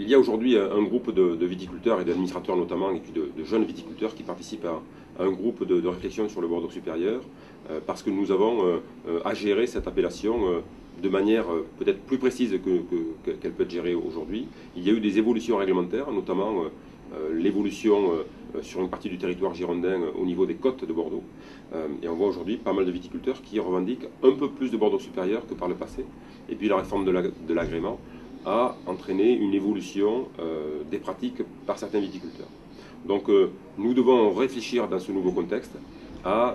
Il y a aujourd'hui un groupe de viticulteurs et d'administrateurs notamment, et puis de jeunes viticulteurs qui participent à un groupe de réflexion sur le Bordeaux supérieur, parce que nous avons à gérer cette appellation de manière peut-être plus précise qu'elle peut être gérée aujourd'hui. Il y a eu des évolutions réglementaires, notamment l'évolution sur une partie du territoire girondin au niveau des côtes de Bordeaux. Et on voit aujourd'hui pas mal de viticulteurs qui revendiquent un peu plus de Bordeaux supérieur que par le passé. Et puis la réforme de l'agrément a entraîné une évolution des pratiques par certains viticulteurs. Donc nous devons réfléchir dans ce nouveau contexte à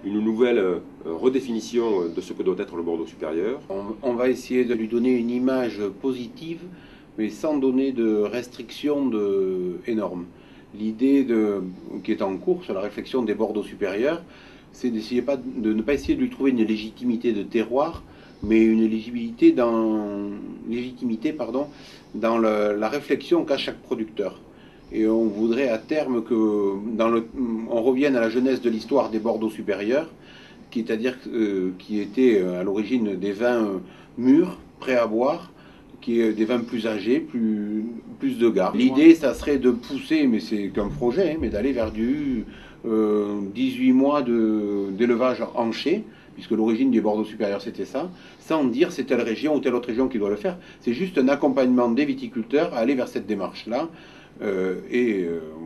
une nouvelle redéfinition de ce que doit être le Bordeaux supérieur. On va essayer de lui donner une image positive, mais sans donner de restrictions énormes. L'idée qui est en cours sur la réflexion des Bordeaux supérieurs, c'est de ne pas essayer de lui trouver une légitimité de terroir, mais une légitimité dans la réflexion qu'a chaque producteur. Et on voudrait à terme on revienne à la genèse de l'histoire des Bordeaux supérieurs, c'est-à-dire qui était à l'origine des vins mûrs, prêts à boire, qui est des vins plus âgés, plus de garde. L'idée, ça serait de pousser, mais c'est qu'un projet, mais d'aller vers du 18 mois d'élevage hanché, puisque l'origine du Bordeaux supérieur c'était ça, sans dire c'est telle région ou telle autre région qui doit le faire. C'est juste un accompagnement des viticulteurs à aller vers cette démarche-là.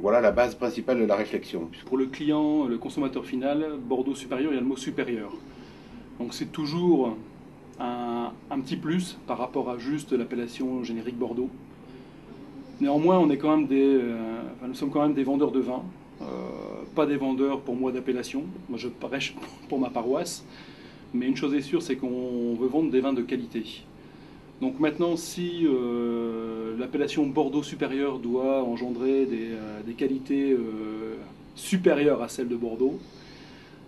Voilà la base principale de la réflexion. Pour le client, le consommateur final, Bordeaux supérieur, il y a le mot supérieur. Donc c'est toujours un petit plus par rapport à juste l'appellation générique Bordeaux. Néanmoins, nous sommes quand même des vendeurs de vin, pas des vendeurs pour moi d'appellation. Moi je prêche pour ma paroisse, mais une chose est sûre, c'est qu'on veut vendre des vins de qualité. Donc maintenant, si l'appellation Bordeaux supérieur doit engendrer des qualités supérieures à celles de Bordeaux,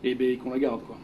eh bien qu'on la garde, quoi.